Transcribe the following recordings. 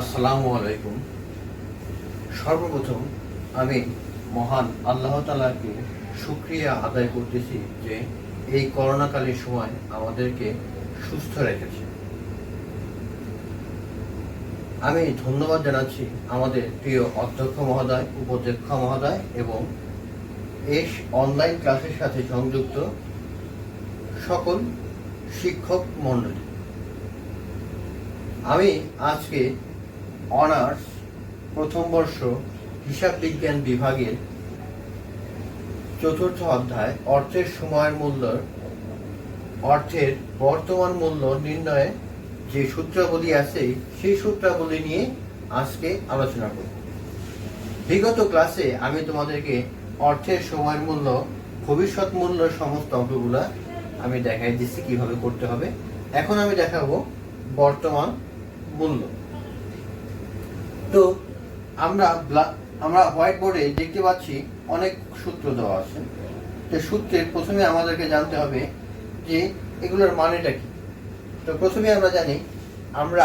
আসসালামু আলাইকুম। সর্বপ্রথম আমি মহান আল্লাহ তাআলাকে শুকরিয়া আদায় করতেছি যে এই করোনাকালীন সময় আমাদেরকে সুস্থ রেখেছে। আমি ধন্যবাদ জানাচ্ছি আমাদের প্রিয় অধ্যক্ষ মহোদয়, উপাধ্যক্ষ মহোদয় এবং এই অনলাইন ক্লাসের সাথে সংযুক্ত সকল শিক্ষক মণ্ডলী। আমি আজকে অনার্স প্রথম বর্ষ হিসাব বিজ্ঞান বিভাগের চতুর্থ অধ্যায় অর্থের সময়ের মূল্য, অর্থের বর্তমান মূল্য নির্ণয়ে যে সূত্রাবলী আছে সেই সূত্রাবলী নিয়ে আজকে আলোচনা করব। বিগত ক্লাসে আমি তোমাদেরকে অর্থের সময়ের মূল্য, ভবিষ্যৎ মূল্য সমস্ত অঙ্কগুলা আমি দেখাই দিচ্ছি কিভাবে করতে হবে। এখন আমি দেখাবো বর্তমান মূল্য। তো আমরা হোয়াইট বোর্ডে দেখতে পাচ্ছি অনেক সূত্র দেওয়া আছে। তো সূত্রের প্রথমে আমাদেরকে জানতে হবে যে এগুলোর মানেটা কি। তো প্রথমে আমরা জানি, আমরা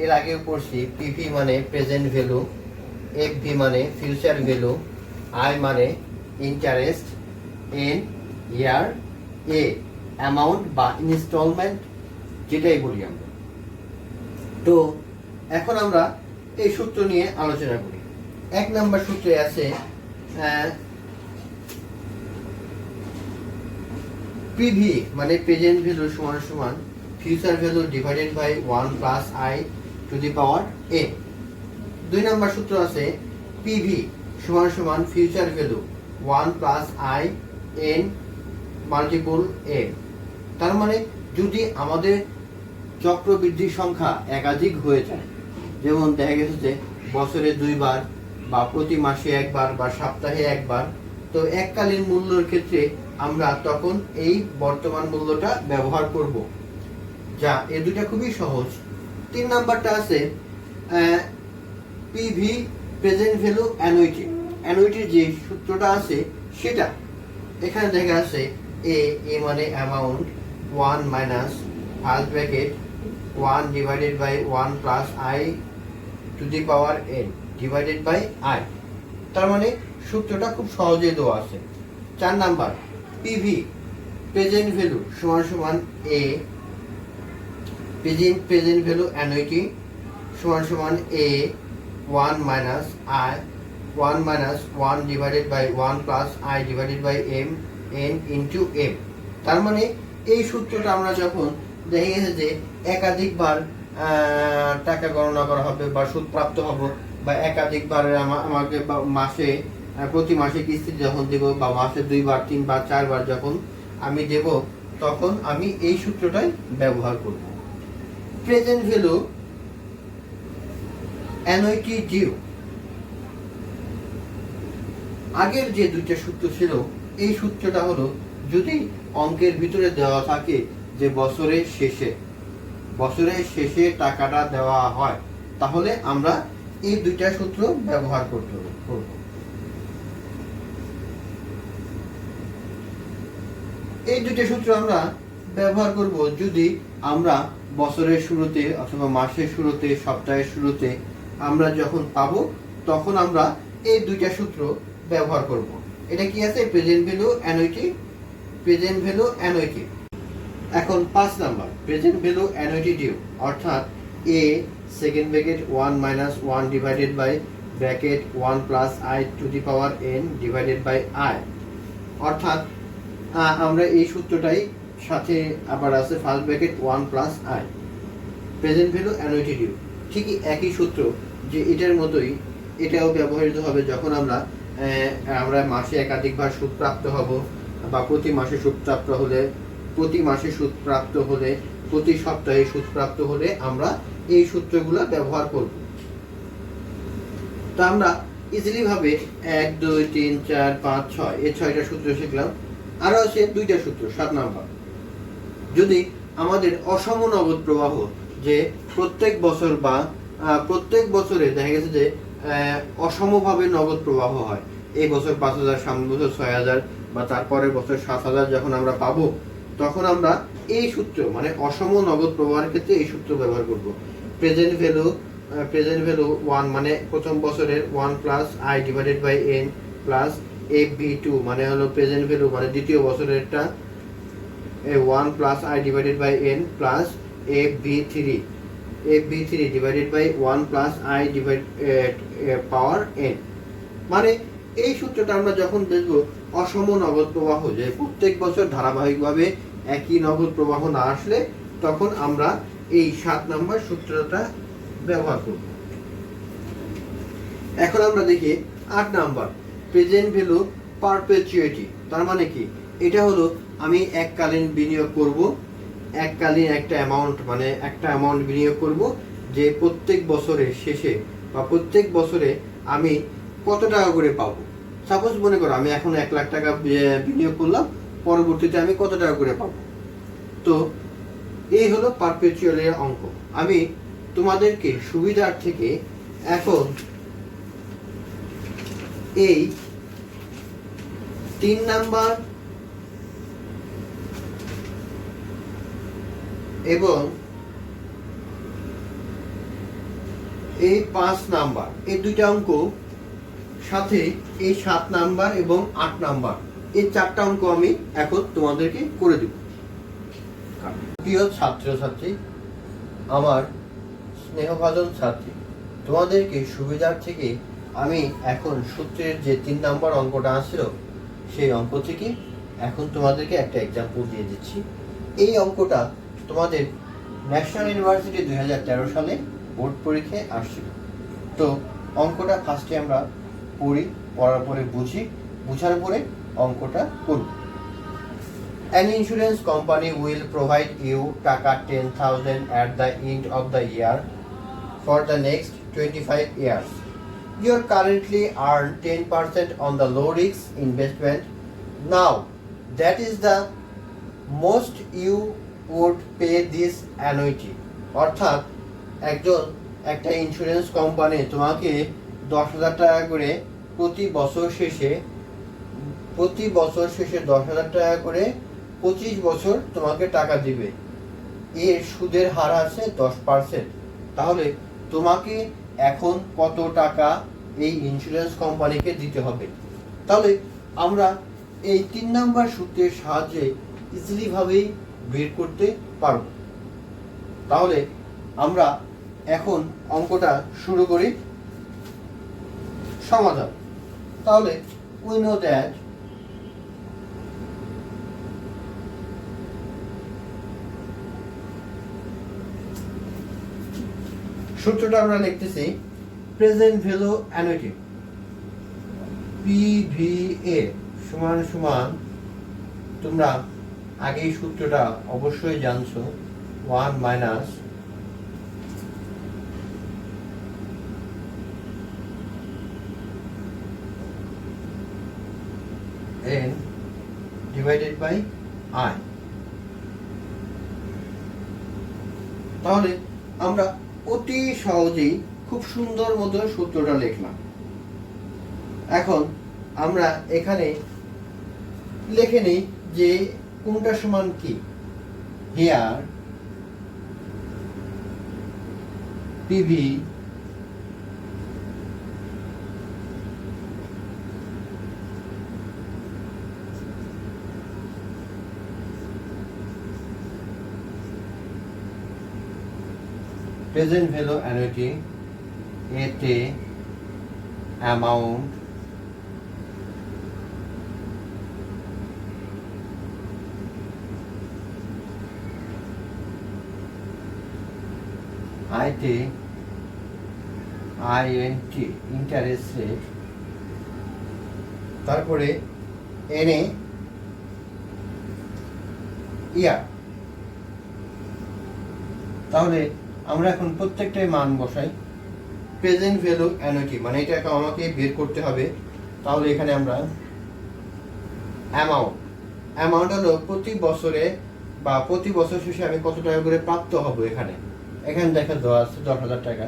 এর আগেও পড়ছি পিভি মানে প্রেজেন্ট ভ্যালু, এফভি মানে ফিউচার ভ্যালু, আই মানে ইন্টারেস্ট, এন ইয়ার, এ অ্যামাউন্ট বা ইনস্টলমেন্ট যেটাই বলি আমরা। তো এখন আমরা এই সূত্র নিয়ে আলোচনা করি। এক নম্বর সূত্রে আছে পিভি মানে প্রেজেন্ট ভ্যালু সমান সমান future value divided by 1 plus I to the power এ। দুই নম্বর সূত্র আছে পিভি সমান সমান future value 1 plus i n multiple এ। তার মানে যদি আমাদের চক্রবৃদ্ধি সংখ্যা একাধিক হয়ে যায়, যেমন দেখা গেছে যে বছরে 2 বার বা প্রতি মাসে 1 বার বা সপ্তাহে 1 বার, তো এককালীন মূল্যের ক্ষেত্রে আমরা তখন এই বর্তমান মূল্যটা ব্যবহার করব। যা এই দুটা খুবই সহজ। 3 নাম্বারটা আছে পিভি প্রেজেন্ট ভ্যালু অ্যানুইটি। অ্যানুইটির যে সূত্রটা আছে সেটা এখানে দেখা আছে এ মানে amount 1 minus first bracket 1 divided by 1 plus I to the power N divided by I. তার মানে সূত্রটা খুব সহজে দেওয়া আছে। 4 নাম্বার পিভি প্রেজেন্ট ভ্যালু সমান সমান এ প্রেজেন্ট ভ্যালু অ্যানুইটি সমান সমান A 1 minus I 1 minus 1 divided by 1 plus I divided by M N into M. তার মানে এই সূত্রটা আমরা যখন দেখা গেছে যে একাধিকবার টাকা গণনা করা হবে বা সুদ প্রাপ্ত হব, বা একাধিকবার আমাকে মাসে প্রতি মাসে কিস্তি যখন দেব, বা মাসে 2 বার 3 বার 4 বার যখন আমি দেব, তখন আমি এই সূত্রটাই ব্যবহার করব। প্রেজেন্ট ভ্যালু অ্যানুইটি ডিউ, আগের যে দুইটা সূত্র ছিল এই সূত্রটা হলো যদি অঙ্কের ভিতরে দেওয়া থাকে যে বছরের শেষে টাকাটা দেওয়া হয়, তাহলে আমরা এই দুইটা সূত্র ব্যবহার করব। এই দুইটা সূত্র আমরা ব্যবহার করব যদি আমরা বছরের শুরুতে অথবা মাসের শুরুতে, সপ্তাহের শুরুতে আমরা যখন পাবো, তখন আমরা এই দুইটা সূত্র ব্যবহার করব। এটা কি আছে? Present value annuity, present value annuity. এখন 5 number present value annuity due, অর্থাৎ এ second bracket 1 minus 1 divided by bracket 1 plus I to the power N divided by i. অর্থাৎ আমরা এই সূত্রটাই সাথে আবার আছে first bracket 1 plus i present value annuity due. ঠিকই একই সূত্র, যে এটার মতোই এটাও ব্যবহৃত হবে যখন আমরা মাসে একাধিকবার সুদ প্রাপ্ত হব, বা প্রতি মাসে সুদ প্রাপ্ত হলে, প্রতি মাসে সুদ প্রাপ্ত হলে, প্রতি সপ্তাহে সুদ প্রাপ্ত হলে আমরা এই সূত্রগুলো ব্যবহার করব। তো আমরা ইজিলি ভাবে 1 2 3 4 5 6 এই 6টা সূত্র শিখলাম। আরো আছে 2টা সূত্র। 7 নাম্বার, যদি আমাদের অসম নগদ প্রবাহ, যে প্রত্যেক বছর বা প্রত্যেক বছরে দেখা গেছে যে অসমভাবে নগদ প্রবাহ হয়, এই বছর 5,000, সামনের বছর 6,000 বা তারপরের বছর 7,000 যখন আমরা পাবো, তখন আমরা এই সূত্র মানে অসম নগদ প্রবাহের ক্ষেত্রে এই সূত্র ব্যবহার করব। প্রেজেন্ট ভ্যালু প্রেজেন্ট ভ্যালু 1 মানে প্রথম বছরের 1 plus I divided by N plus FB2 মানে হলো প্রেজেন্ট ভ্যালু মানে দ্বিতীয় বছরেরটা 1 plus I divided by N plus FB3 divided by 1 plus I divide power N. মানে এই সূত্রটা আমরা যখন দেখব অসম নগদ প্রবাহ, যে প্রত্যেক বছর ধারাবাহিকভাবে একই নগদ প্রবাহ না আসলে তখন আমরা এই 7 নম্বর সূত্রটা ব্যবহার করব। এখন আমরা দেখি 8 নাম্বার প্রেজেন্ট ভ্যালু পারপেচুইটি। তার মানে কি, এটা হলো আমি এককালীন বিনিয়োগ করব, এককালীন একটা অ্যামাউন্ট মানে একটা অ্যামাউন্ট বিনিয়োগ করব, যে প্রত্যেক বছরের শেষে বা প্রত্যেক বছরে আমি কত টাকা করে পাবো। সাপোজ মনে করো আমি এখন 1 লাখ টাকা বিনিয়োগ করলাম, পরবর্তীতে আমি কত টাকা করে পাবো। তো এই হলো পারপেচুয়ালের অঙ্ক। আমি তোমাদেরকে সুবিধার থেকে এখন এই 3 নাম্বার এবং এই 5 নাম্বার এই দুইটা অঙ্ক সাথে এই 7 নাম্বার এবং 8 নাম্বার এই 4টা অঙ্ক আমি এখন তোমাদেরকে করে দেব। প্রিয় ছাত্রছাত্রী, আমার স্নেহভাজন ছাত্রী, তোমাদেরকে সুবিধার থেকে আমি এখন সূত্রের যে 3 নাম্বার অঙ্কটা আসছিল সেই অঙ্ক থেকে এখন তোমাদেরকে একটা এক্সাম্পল দিয়ে দিচ্ছি। এই অঙ্কটা তোমাদের ন্যাশনাল ইউনিভার্সিটি 2013 সালে বোর্ড পরীক্ষায় আসছিল। তো অঙ্কটা ফার্স্টে আমরা পড়ি, পড়ার পরে বুঝি, বুঝার পরে অঙ্কটা করব। An insurance company will provide you টাকা 10,000 at the end of the year for the next 25 years. You currently earn 10% on the low risk investment. Now, that is the most you would pay this annuity. অর্থাৎ একটা insurance company তোমাকে 10,000 টাকা করে প্রতি বছর শেষে 10,000 টাকা করে 25 বছর তোমাকে টাকা দিবে। এর সুদের হার আছে 10%। তাহলে তোমাকে এখন কত টাকা এই ইন্স্যুরেন্স কোম্পানিকে দিতে হবে। তাহলে আমরা এই 3 নাম্বার সূত্রের সাহায্যে ইজিলি ভাবেই বের করতে পারব। তাহলে আমরা এখন অঙ্কটা শুরু করি সমাধান। তাহলে we know that সূত্রটা আমরা লিখতেছি প্রেজেন্ট ভ্যালু অ্যানুইটি PVA সমান সমান, তোমরা আগেই সূত্রটা অবশ্যই জানছো, 1 minus n divided by I। তাহলে আমরা অতি সহজেই খুব সুন্দর মতো সূত্রটা লিখলাম। এখন আমরা এখানে লিখে নিই যে কোনটা সমান কি। Here PV present value annuity এতে অ্যামাউন্ট আইতে INT ইন্টারেস্ট রেট, তারপরে এনে ইয়ার। তাহলে আমরা এখন প্রত্যেকটাই মান বসাই। প্রেজেন্ট ভ্যালু অ্যানুইটি মানে এটা আমাকে বের করতে হবে। তাহলে এখানে আমরা অ্যামাউন্ট হলো প্রতি বছরে বা প্রতি বছর শেষে আমি কত টাকা করে প্রাপ্ত হব। এখানে দেখা দেওয়া আছে 10,000 টাকা।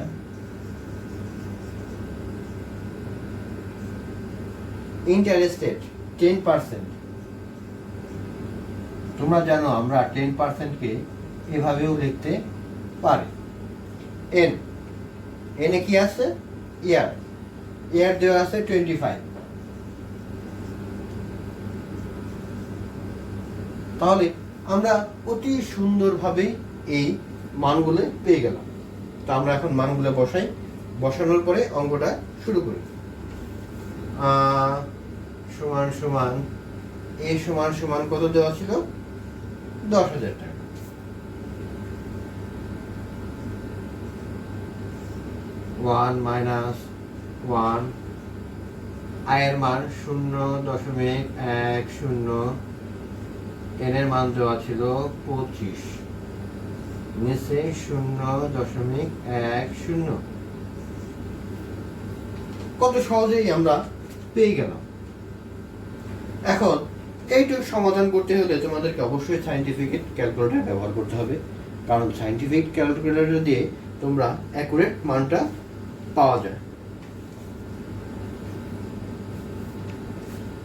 Interest rate 10%। তোমরা জানো আমরা 10% কে এভাবেও লিখতে পারি। এনে কি আছে? ইয়ার। ইয়ার দেওয়া আছে 25। তাহলে আমরা অতি সুন্দরভাবে এই মানগুলো পেয়ে গেলাম। তো আমরা এখন মানগুলো বসাই, বসানোর পরে অঙ্কটা শুরু করি। সমান সমান এ সমান সমান কত দেওয়া ছিল? 10,000 টাকা। ওয়ান মাইনাস ওয়ান, আয়ের মান 0.10, এনের মান দেওয়া ছিল 25, নিচে 0.10। কত সহজেই আমরা পেয়ে গেলাম। এখন এইটুকু সমাধান করতে হলে তোমাদেরকে অবশ্যই সায়েন্টিফিক ক্যালকুলেটর ব্যবহার করতে হবে, কারণ সায়েন্টিফিক ক্যালকুলেটর দিয়ে তোমরা অ্যাকুরেট মানটা পাওয়া যায়।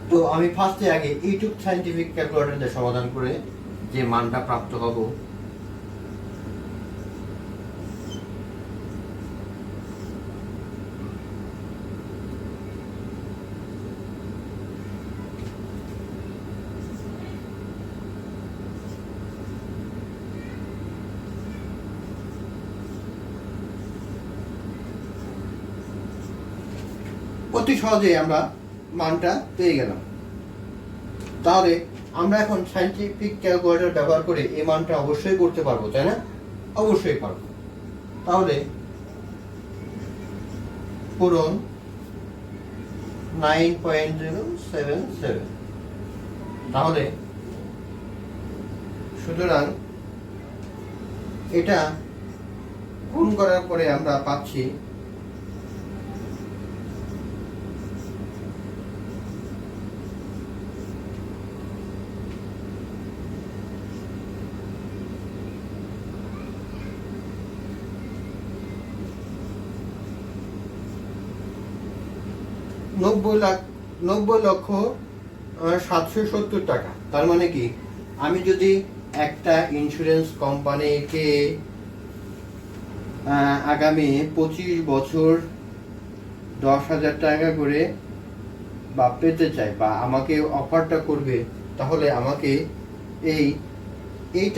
তো আমি ফার্স্টে আগে এইটুকু সায়েন্টিফিক ক্যালকুলেটর দিয়ে সমাধান করে যে মানটা প্রাপ্ত হব, অতি সহজেই আমরা মানটা পেয়ে গেলাম। তাহলে আমরা এখন সায়েন্টিফিক ক্যালকুলেটর ব্যবহার করে এই মানটা অবশ্যই করতে পারবো, তাই না? অবশ্যই পারবো। তাহলে পূরণ 9.077। তাহলে সুতরাং এটা গুণ করার পরে আমরা পাচ্ছি 90,770,000 টাকা। তার মানে কি, আমি যদি একটা ইন্স্যুরেন্স কোম্পানিকে আগামী 25 বছর 10,000 টাকা করে বা পেতে চাই, বা আমাকে অফারটা করবে, তাহলে আমাকে এই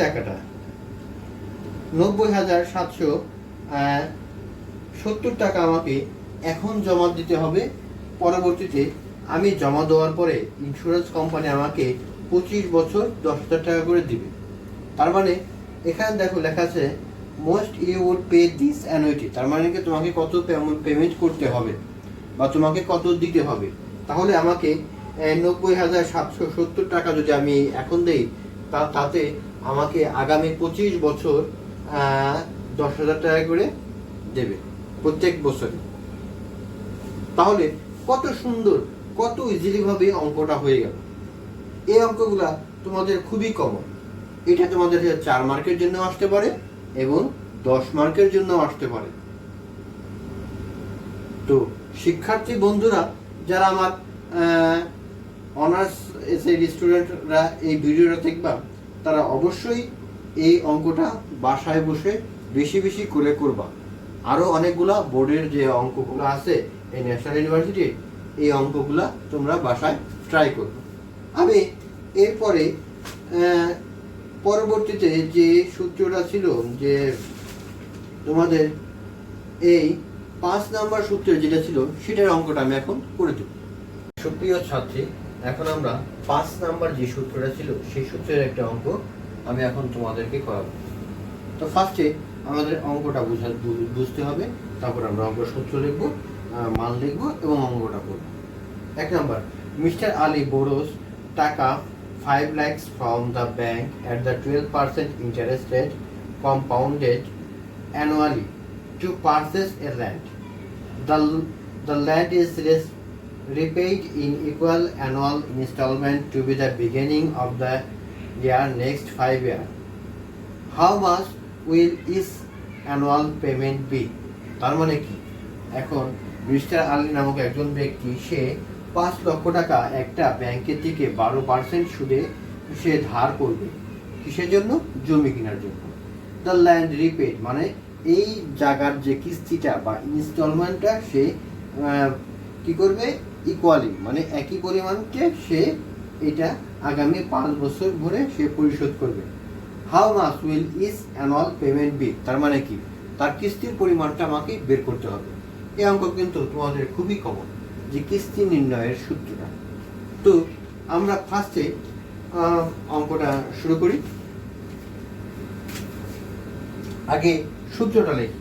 টাকাটা 90,770 টাকা আমাকে এখন জমা দিতে হবে। পরবর্তীতে আমি জমা দেওয়ার পরে ইন্স্যুরেন্স কোম্পানি আমাকে 25 বছর 10,000 টাকা করে দিবে। তার মানে এখানে দেখো লেখা আছে most you would pay this annuity. তার মানে কি তোমাকে কত পেমেন্ট করতে হবে বা তোমাকে কত দিতে হবে। তাহলে আমাকে 90,770 টাকা যদি আমি এখন দেই, তাতে আমাকে আগামী 25 বছর 10,000 টাকা করে দেবে প্রত্যেক বছরে। তাহলে কত সুন্দর, কত ইজিলি ভাবে অঙ্কটা হয়ে গেল। এই অঙ্কগুলা তোমাদের খুবই কমন। এটা তোমাদের 4 মার্কের জন্য আসতে পারে এবং 10 মার্কের জন্য আসতে পারে। তো শিক্ষার্থী বন্ধুরা যারা আমার অনার্স এসএসসি স্টুডেন্টরা এই ভিডিওটা দেখবা, তারা অবশ্যই এই অঙ্কটা বাসায় বসে বেশি বেশি করে করবা। আরো অনেকগুলা বোর্ডের যে অঙ্কগুলো আছে এই ন্যাশনাল ইউনিভার্সিটির, এই অঙ্কগুলা তোমরা বাসায় ট্রাই করবে। আমি এরপরে পরবর্তীতে যে সূত্রটা ছিল, যে তোমাদের এই 5 নাম্বার সূত্র যেটা ছিল, সেটার অঙ্কটা আমি এখন করে দেব। সুপ্রিয় ছাত্রী, এখন আমরা 5 নাম্বার যে সূত্রটা ছিল সেই সূত্রের একটা অঙ্ক আমি এখন তোমাদেরকে করাবো। তো ফার্স্টে আমাদের অঙ্কটা বুঝতে হবে, তারপর আমরা অঙ্ক সূত্র লিখব, মান লিখব এবং অঙ্কটা করব। 1 নাম্বার, মিস্টার আলী borrows টাকা 5 lakhs from the bank at the 12% interest rate compounded annually to purchase a land. The land is repaid in equal annual installment to be the beginning of the year next 5 years. How much will each annual payment be? তার মানে কি, এখন mister Ali নামক একজন ব্যক্তি, সে 5 লক্ষ টাকা একটা ব্যাংকের থেকে 12% সুদে সে ধার করবে। কিসের জন্য? জমি কেনার জন্য। দ্য ল্যান্ড রিপেড মানে এই জায়গার যে কিস্তিটা বা ইনস্টলমেন্টটা সে কি করবে, ইকুয়ালি মানে একই পরিমাণকে সে এটা আগামী 5 বছর ধরে সে পরিশোধ করবে। How much will is annual payment be, তার মানে কি, তার কিস্তির পরিমাণটা আমাকে বের করতে হবে। এই অঙ্ক কিন্তু তোমাদের খুবই কমন, যে কিস্তি নির্ণয়ের সূত্রটা। তো আমরা ফার্স্টে অঙ্কটা শুরু করি। আগে সূত্রটা লিখি।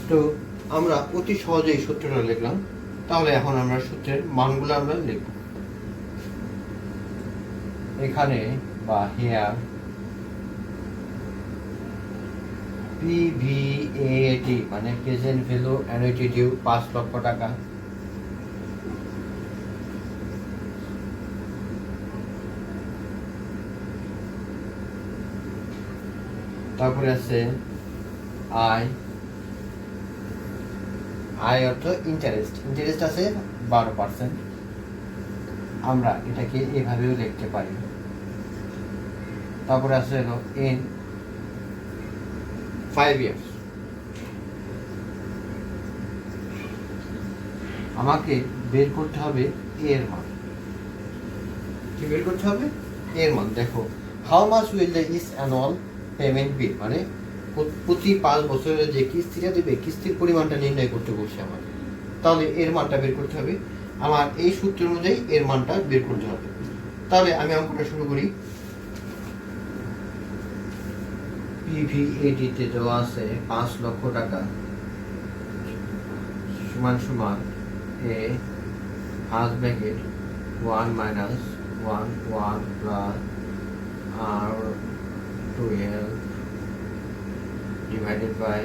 তো আমরা অতি সহজেই সূত্রটা লিখলাম। তাহলে এখন আমরা সূত্রের মানগুলো আমরা লিখব। এখানে বা হেয়ার PVAT মানে প্রেজেন্ট ভ্যালু অ্যানুইটি ডিউ 5 লক্ষ টাকা। তারপরে আছে আয় অর্থ ইন্টারেস্ট আছে 12%। আমরা এটাকে এভাবেও লিখতে পারি। তারপরে আছে হলো ইন 5 ইয়ার্স। আমাকে বের করতে হবে এর মান। কি বের করতে হবে? এর মান। দেখো, how much will the is annual payment be, মানে প্রতি 5 বছরের যে কিস্তিটা দেবে, কিস্তির পরিমাণটা নির্ণয় করতে বলছে আমার। তাহলে এর মানটা বের করতে হবে। আমার এই সূত্র অনুযায়ী এর মানটা বের করতে হবে। তাহলে আমি অঙ্কটা শুরু করি। PVAT তে দেওয়া আছে 5 লক্ষ টাকা সমান সমান এ ফার্স্ট ব্র্যাকেট 1 মাইনাস 1 1 প্লাস আর 12 ডিভাইডেড বাই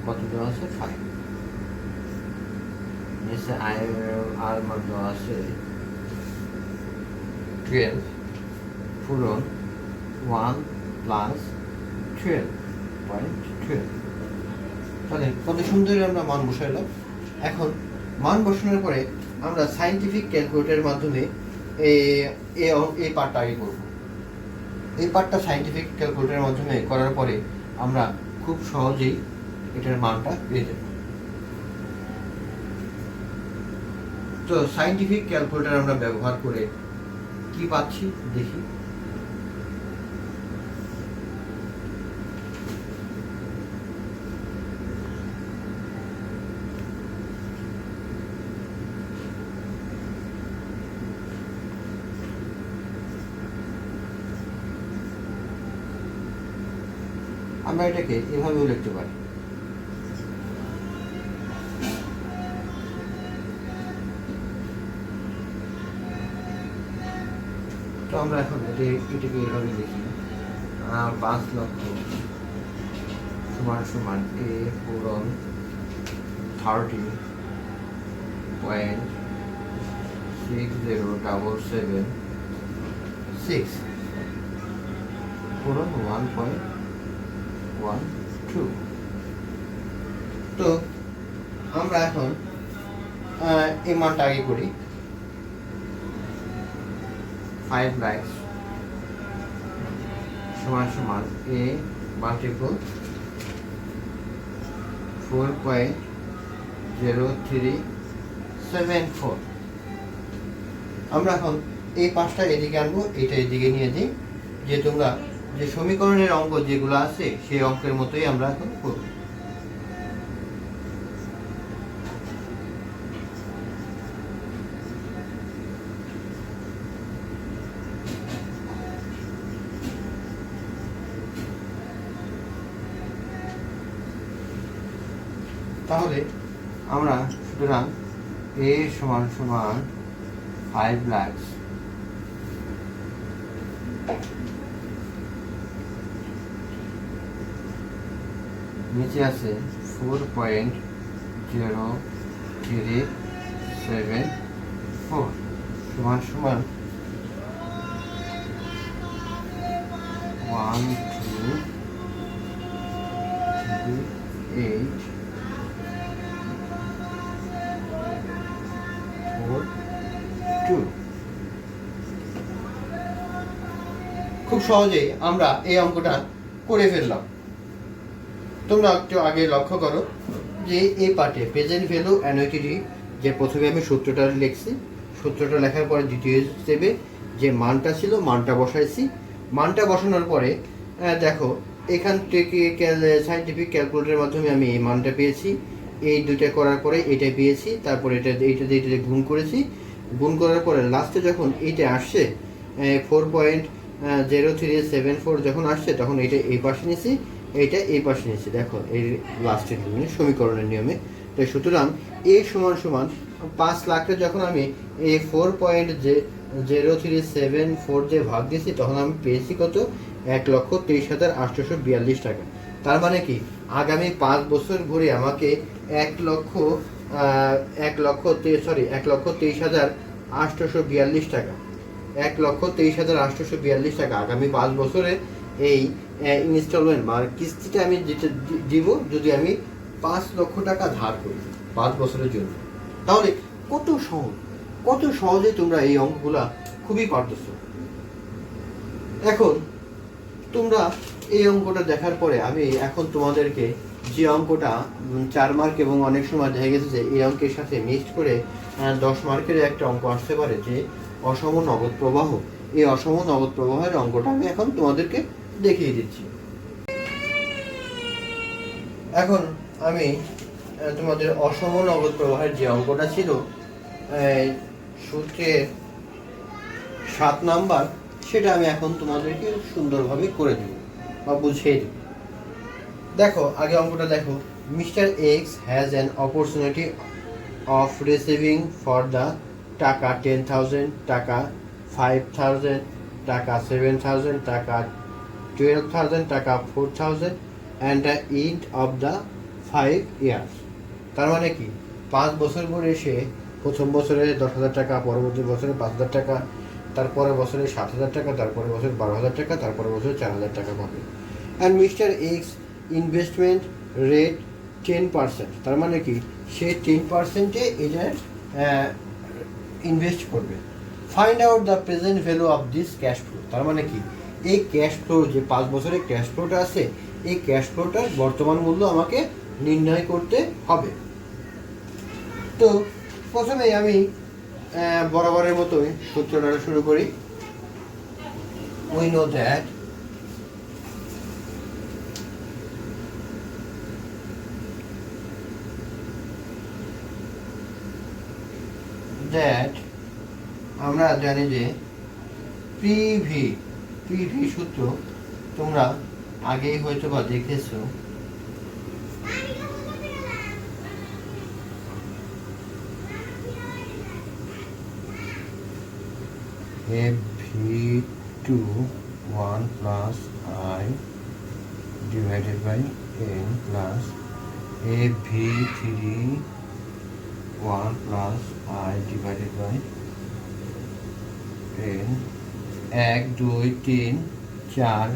কত দেওয়া আছে 5। নিচে আর মান দেওয়া আছে 12 পূরণ 1 প্লাস 12.12। তাহলে কত সুন্দর আমরা মান বসাইলাম। এখন মান বসানোর পরে আমরা সায়েন্টিফিক ক্যালকুলেটরের মাধ্যমে এই পার্টটা আগে করব। এই পার্টটা সায়েন্টিফিক ক্যালকুলেটরের মাধ্যমে করার পরে আমরা খুব সহজেই এটার মানটা পেয়ে যাব। তো সায়েন্টিফিক ক্যালকুলেটর আমরা ব্যবহার করে কি পাচ্ছি দেখি। আমরা এটাকে এভাবেও লিখতে পারি। তো আমরা এখন এটাকে এভাবে লিখি 5 লক্ষ সমান সমান এ পূরণ 30.60776 পূরণ 1.12। তো আমরা এখন এই মানটা আগে করি। 5 লাখ সমান সমান এ মাল্টিপল 4.0374। আমরা এখন এই 5টা এদিকে আনবো, এটা এদিকে নিয়ে দিই, যে তোমরা যে সমীকরণের অঙ্ক যেগুলো আছে সেই অঙ্কের মতোই আমরা এখন করব। তাহলে আমরা সুতরাং এ সমান সমান 5 লাখ, নিচে আছে 4.0374 সমান সমান 1 2 3 8 4 2। খুব সহজেই আমরা এই অঙ্কটা করে ফেললাম। তোমরা একটু আগে লক্ষ্য করো যে এই পার্টে প্রেজেন্ট ভ্যালু অ্যানুইটি, যে প্রথমে আমি সূত্রটা লিখছি, সূত্রটা লেখার পরে দ্বিতীয় স্টেপে যে মানটা ছিল মানটা বসাইছি। মানটা বসানোর পরে দেখো এখান থেকে সাইন্টিফিক ক্যালকুলেটরের মাধ্যমে আমি এই মানটা পেয়েছি। এই দুইটা করার পরে এটা পেয়েছি, তারপরে এইটা গুণ করেছি। গুণ করার পরে লাস্টে যখন এইটা আসছে 4.0374 যখন আসছে তখন এইটা এই পাশে নিয়েছি, এইটা এই পাশে নিয়েছি। দেখো এই লাস্টের সমীকরণের নিয়মে। তো সুতরাং এ সমান সমান 5 লাখটা যখন আমি এই 4.0374 যে ভাগ দিয়েছি তখন আমি পেয়েছি কত? 1,23,842 টাকা। তার মানে কি আগামী 5 বছর ঘুরে আমাকে 1,23,842 টাকা, 1,23,842 টাকা আগামী 5 বছরে এই ইনস্টলমেন্ট বা কিস্তিটা আমি যেটা দিব যদি আমি 5 লক্ষ টাকা ধার করি 5 বছরের জন্য। তাহলে কত সহজে তোমরা এই অঙ্কগুলা খুবই পারতেছো। এখন তোমরা এই অঙ্কটা দেখার পরে আমি এখন তোমাদেরকে যে অঙ্কটা 4 মার্ক এবং অনেক সময় দেখা গেছে যে এই অঙ্কের সাথে মিক্সড করে 10 মার্কের একটা অঙ্ক আসতে পারে যে অসম নগদ প্রবাহ। এই অসম নগদ প্রবাহের অঙ্কটা আমি এখন তোমাদেরকে দেখিয়ে দিচ্ছি। এখন আমি তোমাদের অসম নগদ প্রবাহের যে অঙ্কটা ছিল সূত্রের 7 নাম্বার, সেটা আমি এখন তোমাদেরকে সুন্দরভাবে করে দেব বা বুঝিয়ে দেব। দেখো আগে অঙ্কটা দেখো। Mister x has an opportunity of receiving for the টাকা 10,000, টাকা 5,000, টাকা 7,000, টাকা 12,000, টাকা 4,000 and the end of the 5 years। তার মানে কি 5 বছর পরে এসে প্রথম বছরে 10,000 টাকা, পরবর্তী বছরে 5,000 টাকা, তারপরে বছরে 7,000 টাকা, তারপরে বছরে 12,000 টাকা, তারপরে বছরে 4,000 টাকা পাবে। And mister x investment rate 10%। তার মানে কি সে 10%-এ এটা ইনভেস্ট করবে। Find out the present value of this cash flow. তার মানে কি এই ক্যাশ ফ্লো যে 5 বছরের ক্যাশ ফ্লোটা আছে, এই ক্যাশ ফ্লোটার বর্তমান মূল্য আমাকে নির্ণয় করতে হবে। তো প্রথমে আমি বরাবরের মতোই সূত্রটা শুরু করি। উই নো দ্যাট আমরা জানি যে পিভি সূত্র তোমরা আগেই হয়তো বা দেখেছো। FV2 1 plus I divided by n plus FV3 1 plus I divided by n। 1 2 3 4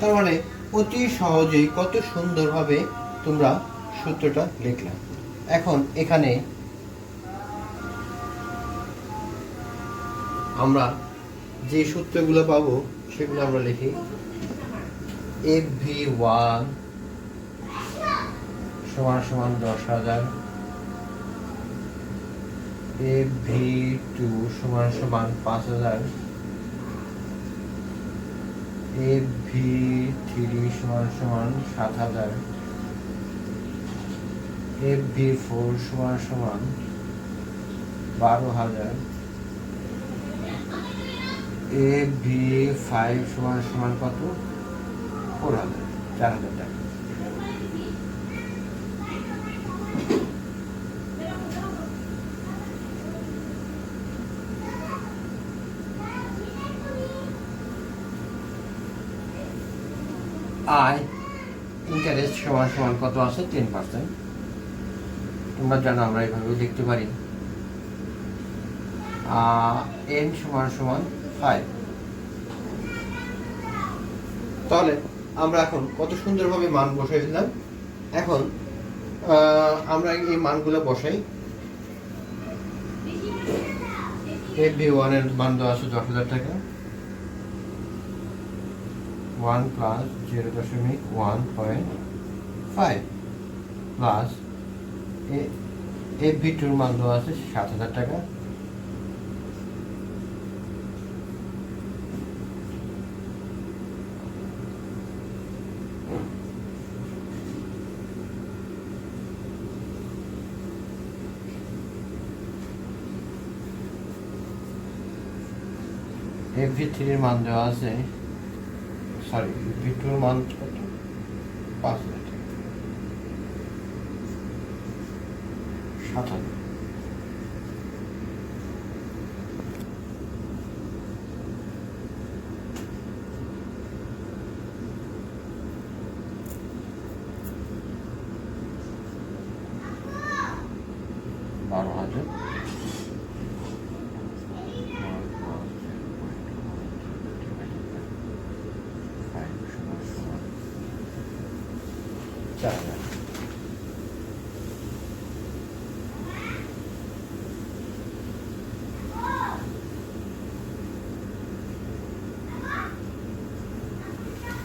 তার মানে অতি সহজেই কত সুন্দরভাবে তোমরা সূত্রটা লিখলাম। এখন এখানে আমরা যে সূত্রগুলো পাবো সেগুলো আমরা লিখি। FV1 সমান সমান 10,000, FV2 সমান সমান 5,000, FV3 সমান সমান 7,000, FB4 সমান সমান 12,000, FB5 সমান সমান কত? 4,000, 4,000 টাকা। আয় ইন্টারেস্ট সমান সমান কত আছে? 10%। তোমরা জানো আমরা এইভাবেও লিখতে পারি। n সমান সমান 5। তাহলে আমরা এখন কত সুন্দরভাবে মান বসাই দিলাম। এখন আমরা এই মানগুলো বসাই। FB1 এর মান দেওয়া আছে 10,000 টাকা, 1 প্লাস 0.1.5 প্লাস FB2 মান দেওয়া আছে 7,000 টাকা, FB3 এর মান দেওয়া আছে, সরি FB2 এর মান কত? 5,000 টাকা, 7,000।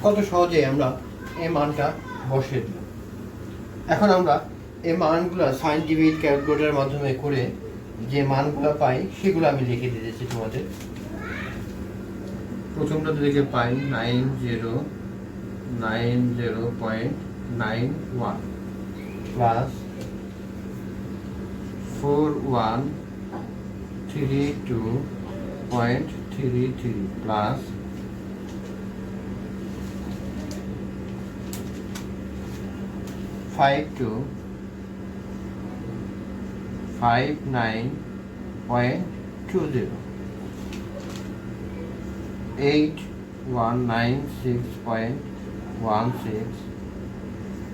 কত সহজে আমরা এই মানটা বসিয়ে দিলাম। এখন আমরা এই মানগুলো সাইন্টিফিক ক্যালকুলেটরের মাধ্যমে করে যে মানগুলো পাই সেগুলো আমি লিখে দিয়েছি তোমাদের। প্রথমটা দিকে পাই 90.91 প্লাস 4132.33 প্লাস 5259.20 8196.16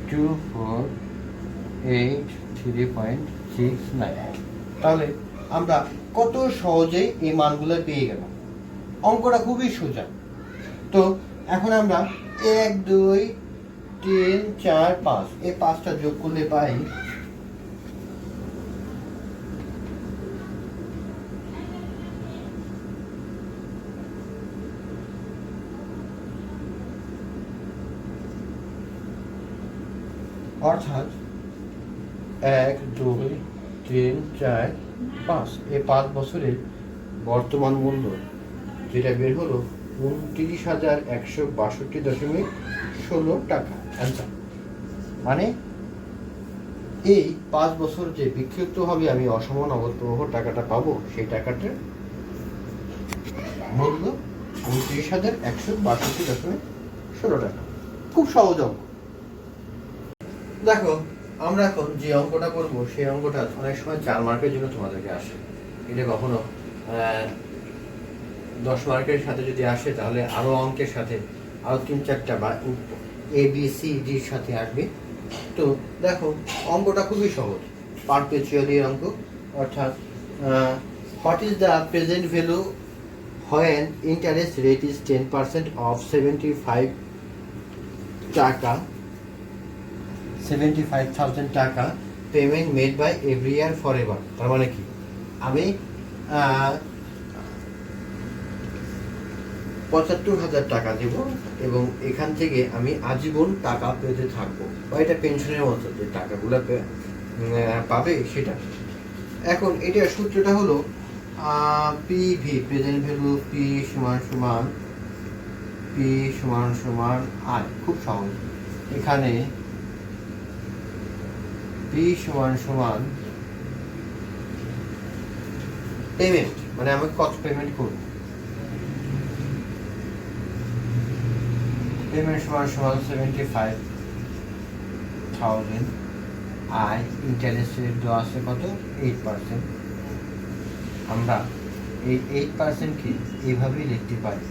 2483.69। তাহলে আমরা কত সহজেই এই মানগুলো পেয়ে গেলাম। অঙ্কটা খুবই সোজা। তো এখন আমরা 1 2 3 4 5 এই 5টা যোগ করলে পাই অর্থাৎ 1 2 3 4 5 এই 5 বছরের বর্তমান মূল্য যেটা বের হলো 29,162.16 টাকা। অ্যান্সার মানে এই 5 বছর যে বিক্ষিপ্ত হবে আমি অসমান অবতপ্রবাহ টাকাটা পাবো, সেই টাকাটার মূল্য 29,162.16 টাকা। খুব সহজ অঙ্ক। দেখো আমরা এখন যে অঙ্কটা করব সেই অঙ্কটা অনেক সময় 4 মার্কের জন্য তোমাদেরকে আসে। এটা কখনো 10 মার্কের সাথে যদি আসে তাহলে আরো অঙ্কের সাথে আরো 3-4টা বা ABCDর সাথে আসবে। তো দেখো অঙ্কটা খুবই সহজ, পারপেচুয়ালি অঙ্ক। অর্থাৎ what is the present value when interest rate is 10% of 75,000 টাকা payment made by every year forever. তার মানে কি আমি 75,000 টাকা দেব এবং এখান থেকে আমি আজীবন টাকা পেতে থাকবো, বা এটা পেনশনের মতো যে টাকাগুলো পাবে সেটা। এখন এটার সূত্রটা হলো পিভি, প্রেজেন্ট ভ্যালু, পি সমান আয়। খুব সহজ। এখানে পি সমান সমান পেমেন্ট, মানে আমি কত পেমেন্ট করব। পেমেন্ট সমান সমান 75,000। আই ইন্টারেস্ট রেট দেওয়া আছে কত, 8%। আমরা এই 8%কে এইভাবেই লিখতে পারি।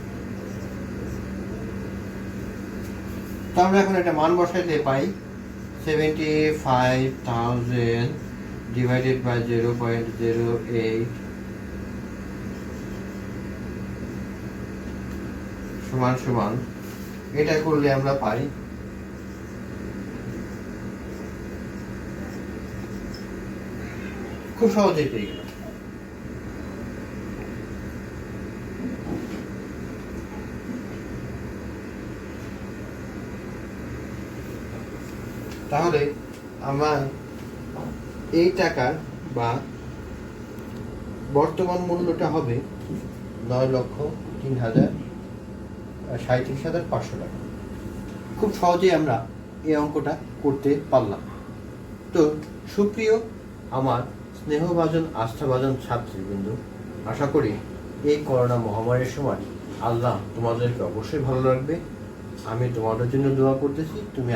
তো আমরা এখন একটা মান বসাইতে পাই 75,000 ডিভাইডেড বাই 0.08 সমান সমান, এটা করলে আমরা পাই খুব সহজেই পেয়ে গেলাম। তাহলে আমার এই টাকার বা বর্তমান মূল্যটা হবে 9,03,37,500 টাকা। খুব সহজেই আমরা এই অঙ্কটা করতে পারলাম। তো সুপ্রিয় আমার স্নেহভাজন আস্থাভাজন ছাত্রীবৃন্দ, আশা করি এই করোনা মহামারীর সময় আল্লাহ তোমাদেরকে অবশ্যই ভালো রাখবে। আমি তোমাদের জন্য দোয়া করতেছি, তুমি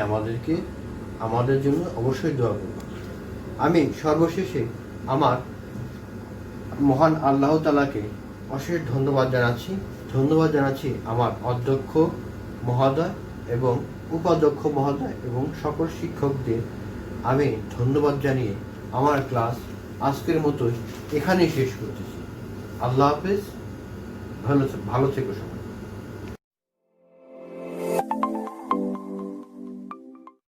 আমাদের জন্য অবশ্যই দোয়া করবে। আমি সর্বশেষে আমার মহান আল্লাহ তাআলাকে অশেষ ধন্যবাদ জানাচ্ছি আমার অধ্যক্ষ মহোদয় এবং উপাধ্যক্ষ মহোদয় এবং সকল শিক্ষকদের আমি ধন্যবাদ জানিয়ে আমার ক্লাস আজকের মতো এখানেই শেষ করতেছি। আল্লাহ হাফেজ, ভালো থেকো সবাই।